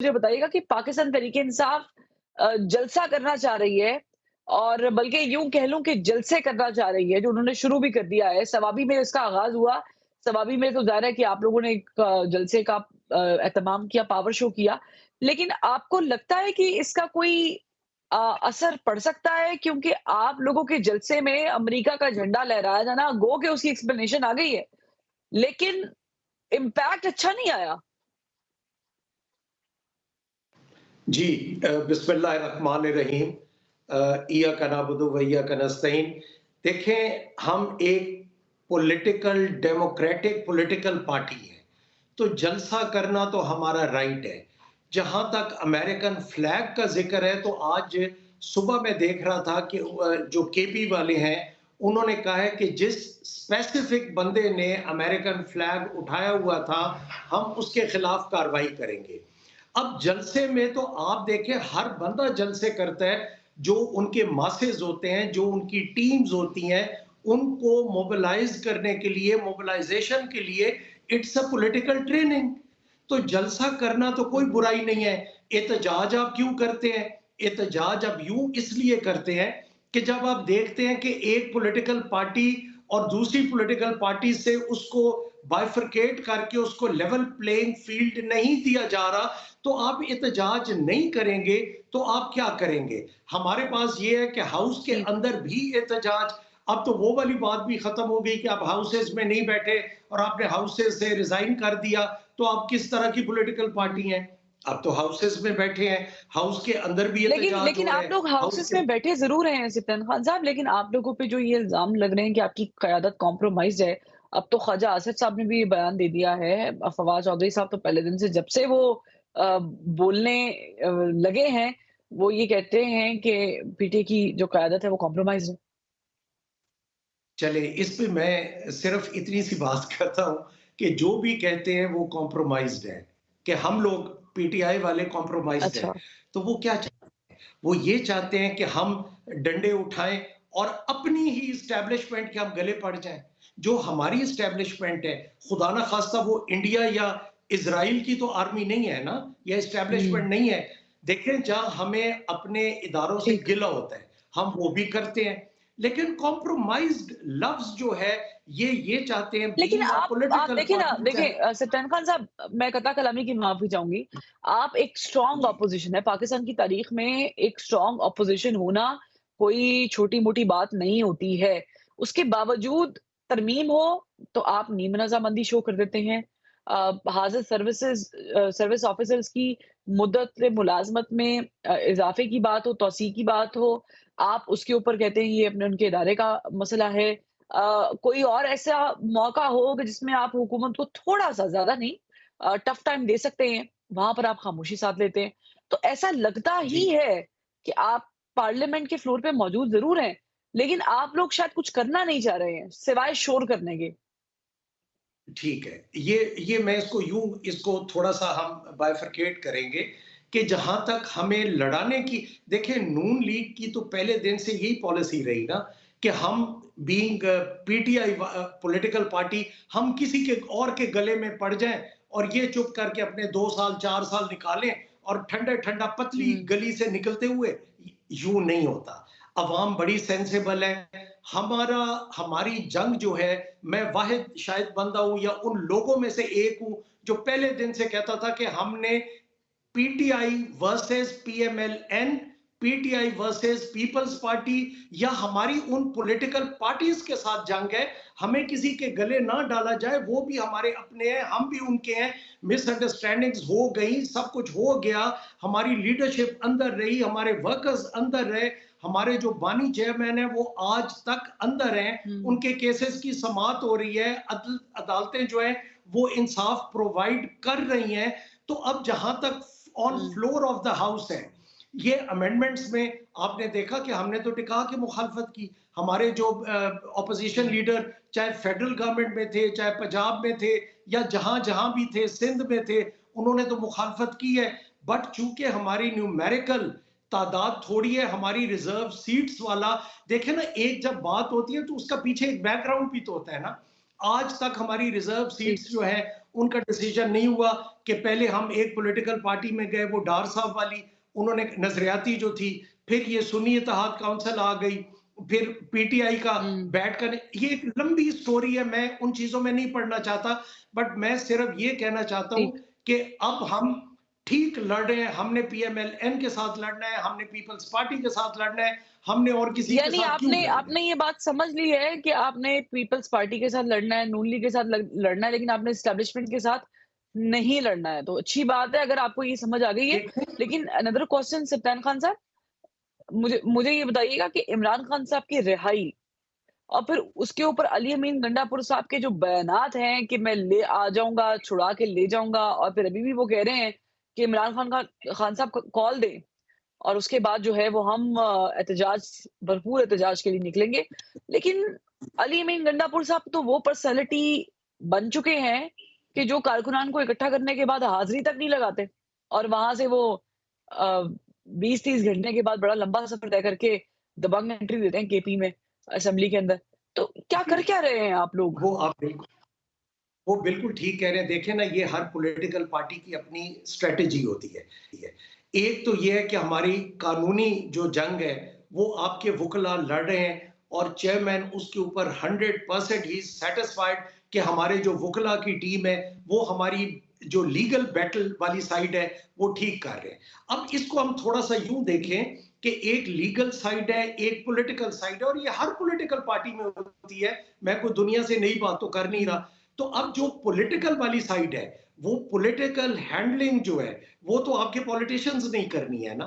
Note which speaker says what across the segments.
Speaker 1: मुझे बताइएगा कि पाकिस्तान तहरीक-ए-इंसाफ जलसा करना चाह रही है और बल्कि यूँ कह लूँ कि जलसे करना चाह रही है, जो उन्होंने शुरू भी कर दिया है। सवाबी में इसका आगाज़ हुआ। सवाबी में तो ज़ाहिर है कि आप लोगों ने एक जलसे का एहतमाम किया, पावर शो किया। लेकिन आपको लगता है कि इसका कोई असर पड़ सकता है? क्योंकि आप लोगों के जलसे में अमेरिका का झंडा लहराया जाना, गो के उसकी एक्सप्लेनेशन आ गई है। लेकिन इम्पैक्ट अच्छा नहीं आया।
Speaker 2: जी बिस्मिल्लाहिर्रहमानिर्रहीम इय्याका नअबुदु व इय्याका नस्तईन। देखें, हम एक डेमोक्रेटिक पॉलिटिकल पार्टी है, तो जलसा करना तो हमारा राइट है। जहाँ तक अमेरिकन फ्लैग का ज़िक्र है, तो आज सुबह मैं देख रहा था कि जो केपी वाले हैं, उन्होंने कहा है कि जिस स्पेसिफिक बंदे ने अमेरिकन फ्लैग उठाया हुआ था, हम उसके खिलाफ कार्रवाई करेंगे। अब जलसे में तो आप देखें, हर बंदा जलसे करता है, जो उनके मासेस होते हैं, जो उनकी टीम्स होती हैं, उनको मोबिलाइज करने के लिए, मोबिलाइजेशन के लिए इट्स अ पॉलिटिकल ट्रेनिंग। तो जलसा करना तो कोई
Speaker 1: हुँ।
Speaker 2: बुराई नहीं है। एहतजाज आप क्यों करते हैं? एहतजाज आप यूं इसलिए करते हैं कि जब आप देखते हैं कि एक पॉलिटिकल पार्टी और दूसरी पॉलिटिकल पार्टी से उसको बाइफरकेट करके उसको लेवल प्लेइंग फील्ड नहीं दिया जा रहा, तो आप एहतजाज नहीं करेंगे, तो आप क्या करेंगे? हमारे पास ये है कि हाउस के
Speaker 1: जी।
Speaker 2: अंदर भी एहतजाज। अब तो वो वाली बात भी खत्म हो गई कि आप हाउसेस में नहीं बैठे और आपने हाउसेस से रिजाइन कर दिया, तो आप किस तरह की पॉलिटिकल
Speaker 1: हुँ।
Speaker 2: पार्टी हैं? अब तो हाउसेस में बैठे हैं, हाउस के अंदर भी
Speaker 1: लेकिन
Speaker 2: एहतजाज
Speaker 1: लेकिन
Speaker 2: हो रहे
Speaker 1: आप
Speaker 2: हैं,
Speaker 1: लोग
Speaker 2: हाउस
Speaker 1: हाउसेस
Speaker 2: के।
Speaker 1: में बैठे ज़रूर हैं सिकंदर खान साहब, लेकिन आप लोगों पे जो ये इल्ज़ाम लग रहे हैं कि आपकी क़यादत कॉम्प्रोमाइज़्ड है, अब तो ख्वाजा आसिफ साहब ने भी ये बयान दे दिया है। फवाद चौधरी साहब तो पहले दिन से जब से वो बोलने लगे हैं, वो ये कहते हैं कि पीटीआई की जो क़यादत है वो कॉम्प्रोमाइज़्ड है।
Speaker 2: चले, इस पे मैं सिर्फ इतनी सी बात करता हूँ कि जो भी कहते हैं वो कॉम्प्रोमाइज्ड है, कि हम लोग पीटीआई वाले कॉम्प्रोमाइज्ड
Speaker 1: अच्छा।
Speaker 2: हैं। तो वो क्या चाहते हैं? वो ये चाहते हैं कि हम डंडे उठाएं और अपनी ही इस्टेब्लिशमेंट के हम गले पड़ जाएं। जो हमारी इस्टेब्लिशमेंट है, खुदा ना खास्ता वो इंडिया या इजराइल की तो आर्मी नहीं है ना, या इस्टेब्लिशमेंट
Speaker 1: हुँ।
Speaker 2: नहीं है। देखें, जहां हमें अपने इदारों से
Speaker 1: ठीक।
Speaker 2: गिला होता है, हम वो भी करते हैं। लेकिन कॉम्प्रोमाइज्ड लफ्ज जो है, ये चाहते हैं
Speaker 1: लेकिन
Speaker 2: बीइंग अ
Speaker 1: आप
Speaker 2: पॉलिटिकल
Speaker 1: देखिए ना,
Speaker 2: पार्टी
Speaker 1: देखिए
Speaker 2: चाहे।
Speaker 1: सल्मान खान साहब, मैं कतई कलामी की माफ़ी चाहूँगी। आप एक स्ट्रॉन्ग
Speaker 2: जी।
Speaker 1: ऑपोज़िशन है, पाकिस्तान की तारीख़ में एक स्ट्रॉन्ग ऑपोज़िशन होना कोई छोटी-मोटी बात नहीं होती है। उसके बावजूद तरमीम हो, तो आप नीम रज़ामंदी शो कर देते हैं। हाज़िर सर्विस ऑफ़िसर्स की मुद्दत मुलाज़मत में इज़ाफ़े की बात हो, तौसीक़ की बात हो, आप उसके ऊपर कहते हैं ये अपने उनके इदारे का मसला है। कोई और ऐसा मौका हो कि जिसमें आप हुकूमत को थोड़ा-सा, ज़्यादा नहीं, टफ़ टाइम दे सकते हैं, वहाँ पर आप खामोशी साध लेते हैं। तो ऐसा लगता
Speaker 2: जी।
Speaker 1: ही है कि आप पार्लियामेंट के फ्लोर पे मौजूद ज़रूर हैं, लेकिन आप लोग शायद कुछ करना नहीं चाह रहे हैं, सिवाय शोर करने के।
Speaker 2: ठीक है। ये मैं इसको थोड़ा-सा हम बाइफरकेट करेंगे कि जहाँ तक हमें लड़ाने की। देखिए, नून लीग की तो पहले दिन से यही पॉलिसी रही ना कि हम बीइंग पीटीआई पॉलिटिकल पार्टी, हम किसी के और के गले में पड़ जाएँ और ये चुप करके अपने 2 साल 4 साल निकालें और ठंडा-ठंडा पतली
Speaker 1: हुँ।
Speaker 2: गली से निकलते हुए, यूँ नहीं होता। अवाम बड़ी सेंसिबल है। हमारा हमारी जंग जो है, मैं वाहिद शायद बंदा हूँ या उन लोगों में से एक हूँ जो पहले दिन से कहता था कि हमने पीटीआई वर्सेस पीएमएलएन, पीटीआई वर्सेस पीपल्स पार्टी, या हमारी उन पॉलिटिकल पार्टीज के साथ जंग है। हमें किसी के गले ना डाला जाए, वो भी हमारे अपने हैं, हम भी उनके हैं। मिसअंडरस्टैंडिंग्स हो गई, सब कुछ हो गया, हमारी लीडरशिप अंदर रही, हमारे वर्कर्स अंदर रहे, हमारे जो बानी चेयरमैन है वो आज तक अंदर हैं,
Speaker 1: हुँ।
Speaker 2: उनके केसेस की समाअत हो रही है, अदालतें जो हैं वो इंसाफ प्रोवाइड कर रही हैं। तो अब जहां तक on
Speaker 1: hmm.
Speaker 2: Floor of the house है, ये अमेंडमेंट्स में आपने देखा कि हमने तो टिका की मुखालफत की। हमारे जो ऑपोजिशन
Speaker 1: हुँ।
Speaker 2: लीडर, चाहे फेडरल गवर्नमेंट में थे, चाहे पंजाब में थे, या जहां जहां भी थे, सिंध में थे, उन्होंने तो मुखालफत की है। बट चूंकि हमारी न्यूमेरिकल तादाद थोड़ी है, हमारी रिजर्व सीट्स वाला, देखे ना, एक जब बात होती है तो उसका पीछे एक बैकग्राउंड भी तो होता है ना। आज तक हमारी रिजर्व
Speaker 1: ठीक।
Speaker 2: सीट्स जो है उनका डिसीजन नहीं हुआ कि पहले हम एक पॉलिटिकल पार्टी में गए, वो डार साहब वाली, उन्होंने नजरियाती जो थी, फिर ये सुन्नी इत्तेहाद काउंसिल आ गई, फिर पीटीआई का
Speaker 1: हुँ,
Speaker 2: बैठकर, ये एक लंबी स्टोरी है, मैं उन चीजों में नहीं पढ़ना चाहता, बट मैं सिर्फ ये कहना चाहता हूं
Speaker 1: ठीक।
Speaker 2: कि अब हम ठीक लड़ रहे हैं, हमने पीएमएलएन के साथ लड़ना है, हमने पीपल्स पार्टी के साथ लड़ना है, हमने और किसी के
Speaker 1: यानी
Speaker 2: साथ क्यों
Speaker 1: आपने
Speaker 2: लड़ना है?
Speaker 1: आपने ये बात समझ ली है कि आपने पीपल्स पार्टी के साथ लड़ना है, नून लीग के साथ लड़ना है, लेकिन आपने एस्टेब्लिशमेंट के साथ नहीं लड़ना है। तो अच्छी बात है अगर आपको ये समझ आ गई है।
Speaker 2: देखें,
Speaker 1: लेकिन अनदर क्वेश्चन सल्मान खान साहब, मुझे मुझे ये बताइएगा कि इमरान खान साहब की रिहाई और फिर उसके ऊपर अली अमीन गंडापुर साहब के जो बयानात हैं कि मैं ले आ जाऊँगा, छुड़ा के ले जाऊँगा, और फिर अभी भी वो कह रहे हैं कि इमरान खान साहब को कॉल दें और उसके बाद जो है वो हम भरपूर एहतजाज के लिए निकलेंगे। लेकिन अली अमीन गंडापुर साहब तो वो पर्सनैलिटी बन चुके हैं कि जो कारकुनान को इकट्ठा करने के बाद हाज़िरी तक नहीं लगाते और वहाँ से वो 20-30 घंटे के बाद बड़ा लंबा सफ़र तय करके दबंग एंट्री देते हैं केपी में, असेंबली के अंदर। तो क्या कर क्या रहे हैं आप लोग?
Speaker 2: वो आप बिल्कुल वो बिल्कुल ठीक कह रहे हैं। देखिए ना, ये हर पॉलिटिकल पार्टी की अपनी स्ट्रैटेजी होती है। एक तो ये है कि हमारी कानूनी जो जंग है, वो आपके वुकला लड़ रहे हैं और चेयरमैन उसके ऊपर 100% ही सैटिस्फाइड कि हमारे जो वुकला की टीम है, वो हमारी जो लीगल बैटल वाली साइड है, वो ठीक कर रहे हैं। अब इसको हम थोड़ा-सा यूँ देखें कि एक लीगल साइड है, एक पॉलिटिकल साइड है और ये हर पॉलिटिकल पार्टी में होती है। मैं कोई दुनिया से नई बात तो कर नहीं
Speaker 1: हुँ।
Speaker 2: रहा। तो अब जो पॉलिटिकल वाली साइड है, वो पॉलिटिकल हैंडलिंग जो है, वो तो आपके पॉलिटिशियंस नहीं करनी है ना।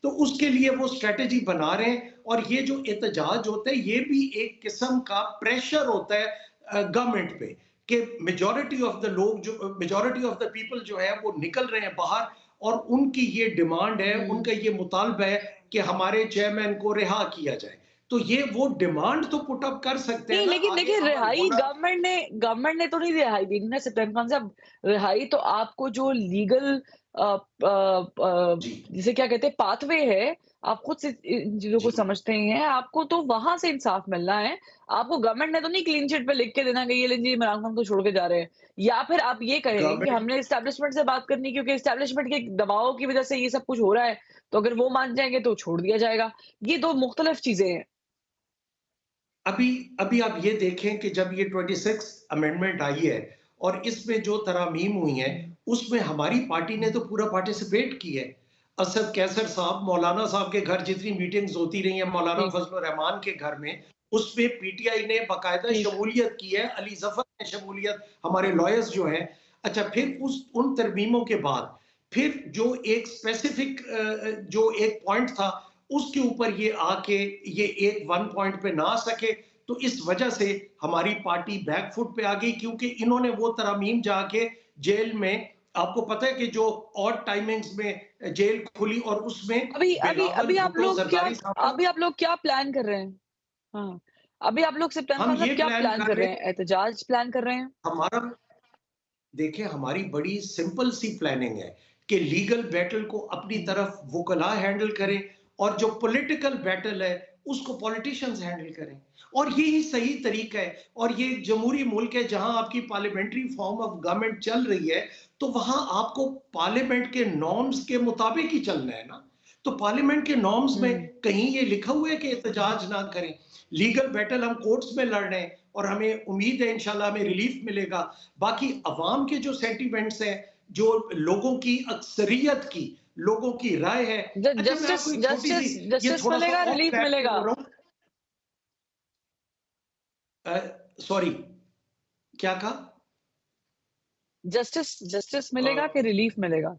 Speaker 2: तो उसके लिए वो स्ट्रैटेजी बना रहे हैं और ये जो एहतजाज होता है, ये भी एक किस्म का प्रेशर होता है गवर्नमेंट पे कि मेजॉरिटी ऑफ द पीपल जो है वो निकल रहे हैं बाहर और उनकी ये डिमांड है,
Speaker 1: हुँ।
Speaker 2: उनका ये मुतालबा है कि हमारे चेयरमैन को रिहा किया जाए। तो ये वो डिमांड तो पुट अप कर सकते हैं
Speaker 1: नहीं,
Speaker 2: ना,
Speaker 1: लेकिन
Speaker 2: आगे
Speaker 1: देखिए
Speaker 2: अमल
Speaker 1: रिहाई
Speaker 2: होना।
Speaker 1: गवर्नमेंट ने तो नहीं रिहाई दी ना सत्यनारायण खान साहब। रिहाई तो आपको जो लीगल
Speaker 2: जी।
Speaker 1: जिसे क्या कहते हैं पाथवे है, आप खुद से इन चीज़ों को
Speaker 2: जी,
Speaker 1: समझते ही हैं, आपको तो वहाँ से इंसाफ मिलना है। आपको गवर्नमेंट ने तो नहीं क्लीन चिट पे लिख के देना कि ये लीजिए इमरान खान को छोड़ के जा रहे हैं। या फिर आप ये कहें कि
Speaker 2: गवर्नमेंट
Speaker 1: हमने एस्टेब्लिशमेंट से बात करनी है क्योंकि एस्टेब्लिशमेंट के दबाव की वज़ह से ये सब कुछ हो रहा है, तो अगर वो मान जाएँगे तो छोड़ दिया जाएगा। ये 2 मुख्तलिफ चीज़ें हैं।
Speaker 2: अभी अभी आप ये देखें कि जब ये 26 अमेंडमेंट आई है और इसमें जो तरामीम हुई हैं, उसमें हमारी पार्टी ने तो पूरा पार्टिसिपेट की है। असद कैसर साहब, मौलाना साहब के घर जितनी मीटिंग्स होती रही हैं, मौलाना
Speaker 1: ठीक,
Speaker 2: फजल रहमान के घर में, उसमें पीटीआई ने बाकायदा
Speaker 1: ठीक।
Speaker 2: शमूलियत की है, अली जफर ने शमूलियत, हमारे लॉयर्स जो हैं। अच्छा, फिर उस उन तरमीमों के बाद फिर जो एक स्पेसिफिक जो एक पॉइंट था, उसके ऊपर ये आके ये एक वन पॉइंट पे ना आ सके, तो इस वजह से हमारी पार्टी बैकफुट पे आ गई क्योंकि इन्होंने वो तरमीम जाके जेल में, आपको पता है कि जो ऑड टाइमिंग्स में जेल खुली और उसमें
Speaker 1: अभी अभी
Speaker 2: बिलावल
Speaker 1: अभी आप
Speaker 2: भुट्टो
Speaker 1: लोग क्या
Speaker 2: जरदारी साहब को।
Speaker 1: अभी आप लोग क्या प्लान कर रहे हैं? हाँ, अभी आप लोग सत्यान
Speaker 2: हम
Speaker 1: खान साहब
Speaker 2: ये
Speaker 1: क्या
Speaker 2: प्लान
Speaker 1: प्लान
Speaker 2: कर
Speaker 1: कर
Speaker 2: रहे
Speaker 1: रहे हैं?
Speaker 2: हैं,
Speaker 1: एहतजाज प्लान कर रहे हैं?
Speaker 2: हमारा देखिए हमारी बड़ी सिंपल सी प्लानिंग है कि लीगल बैटल को अपनी
Speaker 1: हुँ,
Speaker 2: तरफ वुकला हैंडल करें और जो पॉलिटिकल बैटल है उसको पॉलिटिशियंस हैंडल करें, और यही सही तरीका है। और ये एक जमहूरी मुल्क है जहां आपकी पार्लियामेंट्री फॉर्म ऑफ गवर्नमेंट चल रही है, तो वहां आपको पार्लियामेंट के नॉर्म्स के मुताबिक ही चलना है ना। तो पार्लियामेंट के नॉर्म्स में
Speaker 1: हुँ।
Speaker 2: कहीं ये लिखा हुआ है कि एहतजाज ना करें। लीगल बैटल हम कोर्ट्स में लड़ रहे हैं और हमें उम्मीद है इंशाल्लाह हमें रिलीफ मिलेगा। बाकी अवाम के जो सेंटिमेंट्स हैं, जो लोगों की अक्सरियत की लोगों की राय है।
Speaker 1: ज
Speaker 2: अच्छा, मैं
Speaker 1: जस्टिस
Speaker 2: आपको एक छोटी सी,
Speaker 1: जस्टिस
Speaker 2: ये
Speaker 1: जस्टिस
Speaker 2: थोड़ा सा
Speaker 1: मिलेगा,
Speaker 2: ऑफ
Speaker 1: रिलीफ
Speaker 2: ट्रैक पे
Speaker 1: मिलेगा।
Speaker 2: बोल रहा हूँ। सॉरी, क्या कहा?
Speaker 1: जस्टिस जस्टिस मिलेगा कि रिलीफ मिलेगा?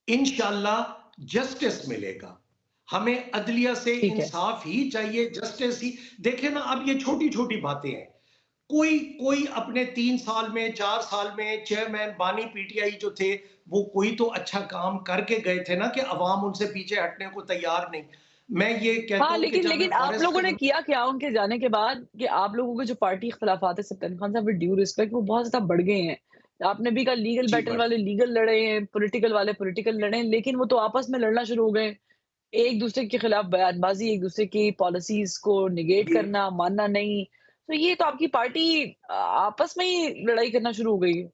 Speaker 2: इंशाल्लाह जस्टिस मिलेगा। हमें अदलिया से
Speaker 1: ठीक है।
Speaker 2: इंसाफ ही चाहिए, जस्टिस ही। देखिए ना, अब ये छोटी छोटी बातें हैं। कोई कोई अपने 3 साल में 4 साल में चेयरमैन बानी पीटीआई जो थे, वो कोई तो अच्छा काम करके गए थे ना कि अवाम उनसे पीछे हटने को तैयार नहीं। मैं ये कहता
Speaker 1: हाँ,
Speaker 2: हूं कि
Speaker 1: लेकिन
Speaker 2: जब मैं
Speaker 1: लेकिन आप
Speaker 2: फॉरेस्ट
Speaker 1: लोगों ने
Speaker 2: का,
Speaker 1: किया क्या उनके जाने के बाद कि आप लोगों के जो पार्टी इख्तिलाफ़ात है सत्यान खान साहब, विद ड्यू रिस्पेक्ट वो बहुत ज़्यादा बढ़ गए हैं। आपने भी कहा लीगल
Speaker 2: जी
Speaker 1: बैटल
Speaker 2: बट
Speaker 1: वाले लीगल लड़े हैं, पॉलिटिकल वाले पॉलिटिकल लड़े हैं, लेकिन वो तो आपस में लड़ना शुरू हो गए। एक-दूसरे के खिलाफ बयानबाज़ी, एक-दूसरे की पॉलिसीज़ को नेगेट
Speaker 2: ये
Speaker 1: करना, मानना नहीं। तो ये तो आपकी पार्टी आपस में ही लड़ाई करना शुरू हो गई है।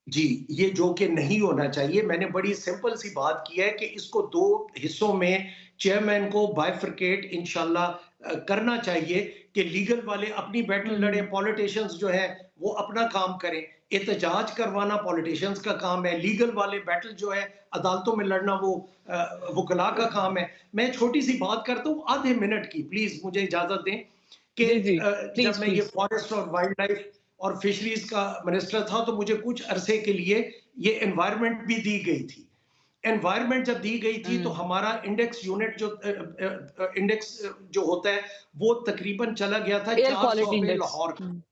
Speaker 2: जी, ये जो कि नहीं होना चाहिए। मैंने बड़ी सिंपल सी बात की है कि इसको 2 हिस्सों में चेयरमैन को बाइफरकेट इंशाल्लाह करना चाहिए कि लीगल वाले अपनी बैटल
Speaker 1: हुँ,
Speaker 2: लड़ें,
Speaker 1: हुँ।
Speaker 2: पॉलिटिशियंस जो हैं वो अपना काम करें। एहतजाज करवाना पॉलिटिशियंस का काम है, लीगल वाले बैटल जो है अदालतों में लड़ना वो वुकला का काम है। मैं छोटी-सी बात करता हूँ आधे मिनट की, प्लीज़ मुझे इजाज़त दें कि
Speaker 1: जी, जी।
Speaker 2: जब
Speaker 1: प्लीज़,
Speaker 2: मैं ये
Speaker 1: प्लीज़।
Speaker 2: फॉरेस्ट और वाइल्ड लाइफ और फिशरीज का मिनिस्टर था तो मुझे कुछ अरसे के लिए ये एनवायरनमेंट भी दी गई थी। एनवायरनमेंट जब दी गई थी तो
Speaker 1: हुँ,
Speaker 2: हमारा इंडेक्स यूनिट जो इंडेक्स जो होता है वो तकरीबन चला गया था
Speaker 1: एयर
Speaker 2: 400
Speaker 1: क्वालिटी
Speaker 2: पे
Speaker 1: इंडेक्स।
Speaker 2: लाहौर का।
Speaker 1: हुँ,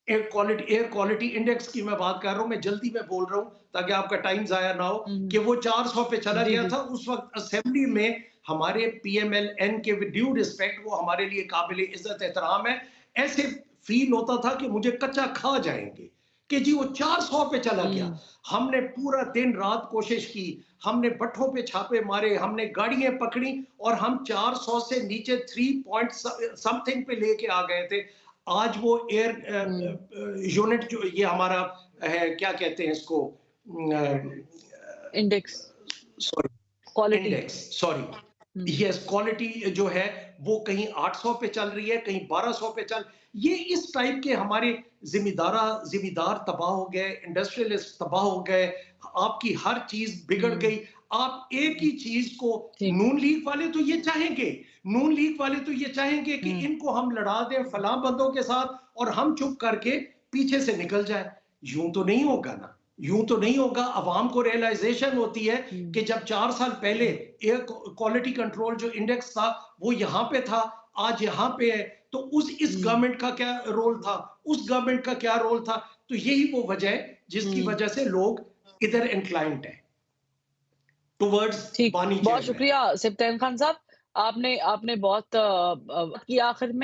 Speaker 2: एयर क्वालिटी इंडेक्स की मैं बात कर रहा हूँ, मैं जल्दी में बोल रहा हूँ ताकि आपका टाइम ज़ाया ना हो
Speaker 1: हुँ,
Speaker 2: कि
Speaker 1: हुँ।
Speaker 2: वो 400 पे चला
Speaker 1: जी,
Speaker 2: गया
Speaker 1: जी।
Speaker 2: था। उस वक़्त असेंबली में हमारे पीएमएल-एन के विद ड्यू रिस्पेक्ट वो हमारे लिए काबिल इज़्ज़त एहतराम है। ऐसे फ़ील होता था कि मुझे कच्चा खा जाएँगे, कि जी वो 400 पे चला गया।
Speaker 1: हुँ,
Speaker 2: हमने पूरा दिन-रात कोशिश की, हमने भट्ठों पे छापे मारे, हमने गाड़ियाँ पकड़ी और हम 400 से नीचे 3 पॉइंट समथिंग पे लेके आ गए थे। आज वो
Speaker 1: हुँ।
Speaker 2: यूनिट जो ये हमारा है, क्या कहते हैं इसको,
Speaker 1: index,
Speaker 2: sorry,
Speaker 1: quality.
Speaker 2: Index, sorry,
Speaker 1: hmm,
Speaker 2: yes, quality जो है वो कहीं 800 पे चल रही है, कहीं 1200 पे चल। ये इस टाइप के हमारे जिम्मेदार तबाह हो गए, इंडस्ट्रियलिस्ट तबाह हो गए, आपकी हर चीज बिगड़
Speaker 1: हुँ,
Speaker 2: गई। आप एक ही चीज को,
Speaker 1: ठीक।
Speaker 2: नून लीग वाले तो ये चाहेंगे, नून लीग वाले तो ये चाहेंगे कि
Speaker 1: हुँ,
Speaker 2: इनको हम लड़ा दें फलां बंदों के साथ और हम चुप करके पीछे से निकल जाए। यूं तो नहीं होगा ना, यूं तो नहीं होगा। अवाम को रियलाइजेशन होती है
Speaker 1: हुँ,
Speaker 2: कि जब 4 साल पहले एयर क्वालिटी कंट्रोल जो इंडेक्स था वो यहाँ पे था, आज यहाँ पे है, तो उस इस
Speaker 1: हुँ,
Speaker 2: गवर्नमेंट का क्या रोल था, उस गवर्नमेंट का क्या रोल था। तो यही वो वजह है जिसकी
Speaker 1: हुँ।
Speaker 2: वजह से लोग इधर इंक्लाइंड है टुवर्ड्स
Speaker 1: ठीक,
Speaker 2: बानी
Speaker 1: बहुत
Speaker 2: चेयरमैन।
Speaker 1: शुक्रिया सिब्तैन खान साहब। आपने आपने बहुत किया आखिर में।